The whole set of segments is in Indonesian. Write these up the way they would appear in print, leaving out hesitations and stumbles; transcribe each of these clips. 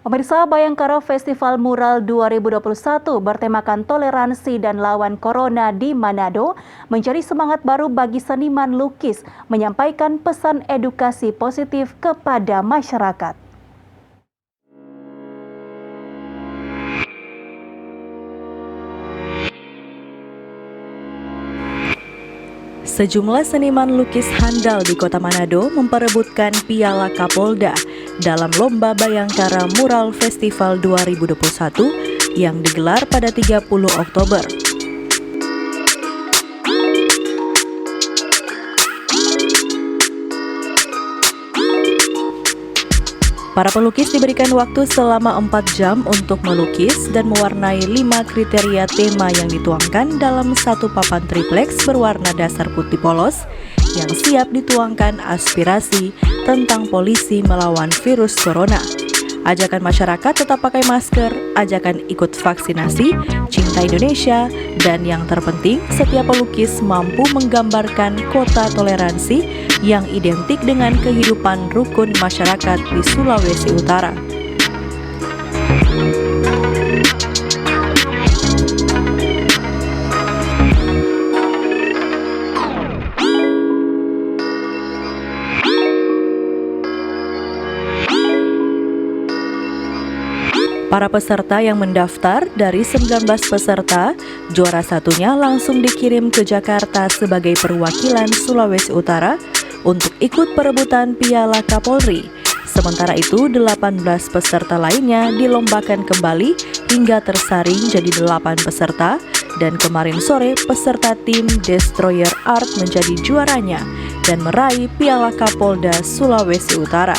Pemirsa, Bayangkara Festival Mural 2021 bertemakan toleransi dan lawan corona di Manado menjadi semangat baru bagi seniman lukis menyampaikan pesan edukasi positif kepada masyarakat. Sejumlah seniman lukis handal di Kota Manado memperebutkan Piala Kapolda dalam Lomba Bayangkara Mural Festival 2021 yang digelar pada 30 Oktober. Para pelukis diberikan waktu selama 4 jam untuk melukis dan mewarnai 5 kriteria tema yang dituangkan dalam satu papan triplex berwarna dasar putih polos yang siap dituangkan aspirasi tentang polisi melawan virus corona. Ajakan masyarakat tetap pakai masker, ajakan ikut vaksinasi, cinta Indonesia, dan yang terpenting setiap pelukis mampu menggambarkan kota toleransi yang identik dengan kehidupan rukun masyarakat di Sulawesi Utara. Para peserta yang mendaftar dari 19 peserta, juara satunya langsung dikirim ke Jakarta sebagai perwakilan Sulawesi Utara untuk ikut perebutan Piala Kapolri. Sementara itu, 18 peserta lainnya dilombakan kembali hingga tersaring jadi 8 peserta, dan kemarin sore peserta tim Destroyer Art menjadi juaranya dan meraih Piala Kapolda Sulawesi Utara.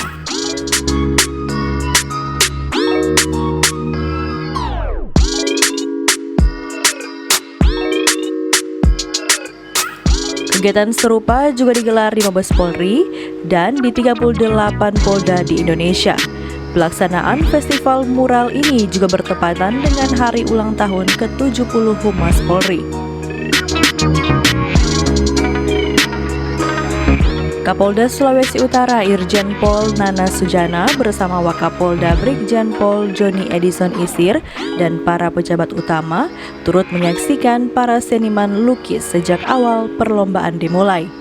Kegiatan serupa juga digelar di Mabes Polri dan di 38 Polda di Indonesia. Pelaksanaan festival mural ini juga bertepatan dengan hari ulang tahun ke-70 Humas Polri. Kapolda Sulawesi Utara Irjen Pol Nana Sujana bersama Wakapolda Brigjen Pol Joni Edison Isir dan para pejabat utama turut menyaksikan para seniman lukis sejak awal perlombaan dimulai.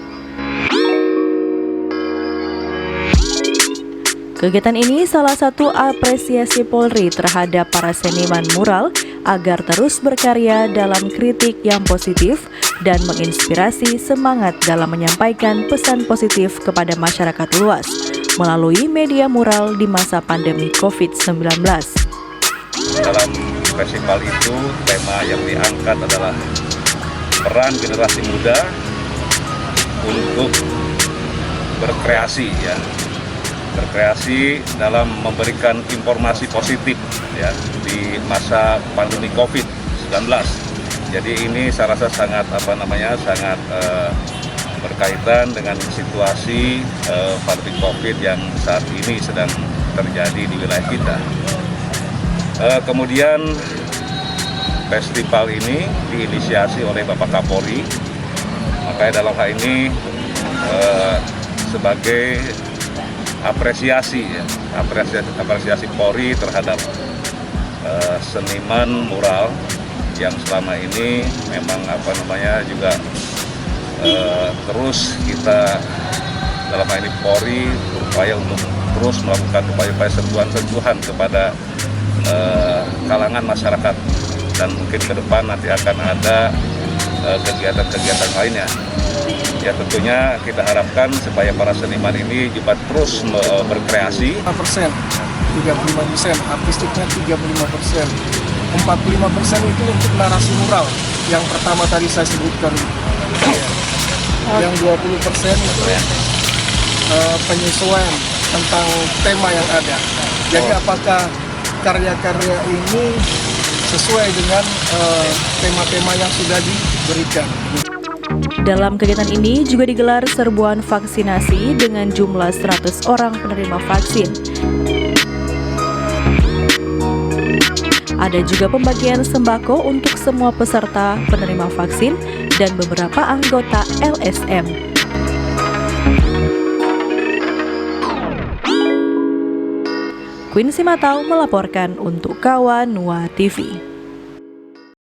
Kegiatan ini salah satu apresiasi Polri terhadap para seniman mural agar terus berkarya dalam kritik yang positif dan menginspirasi semangat dalam menyampaikan pesan positif kepada masyarakat luas melalui media mural di masa pandemi COVID-19. Dalam festival itu, tema yang diangkat adalah peran generasi muda untuk berkreasi, berkreasi dalam memberikan informasi positif di masa pandemi COVID-19. Jadi ini saya rasa sangat berkaitan dengan situasi pandemi COVID yang saat ini sedang terjadi di wilayah kita. Kemudian festival ini diinisiasi oleh Bapak Kapolri, makanya dalam hal ini sebagai apresiasi Polri terhadap seniman mural yang selama ini memang juga terus kita dalam hal ini Polri berupaya untuk terus melakukan upaya-upaya sentuhan-sentuhan kepada kalangan masyarakat, dan mungkin ke depan nanti akan ada kegiatan-kegiatan lainnya. Ya tentunya kita harapkan supaya para seniman ini juga terus berkreasi. 5%, 35%, artistiknya 35%. 45% itu untuk narasi mural yang pertama tadi saya sebutkan. Yang 20% itu penyesuaian tentang tema yang ada. Jadi apakah karya-karya ini sesuai dengan tema-tema yang sudah diberikan. Dalam kegiatan ini juga digelar serbuan vaksinasi dengan jumlah 100 orang penerima vaksin. Ada juga pembagian sembako untuk semua peserta penerima vaksin dan beberapa anggota LSM. Queen Simatau melaporkan untuk Kawan Nua TV.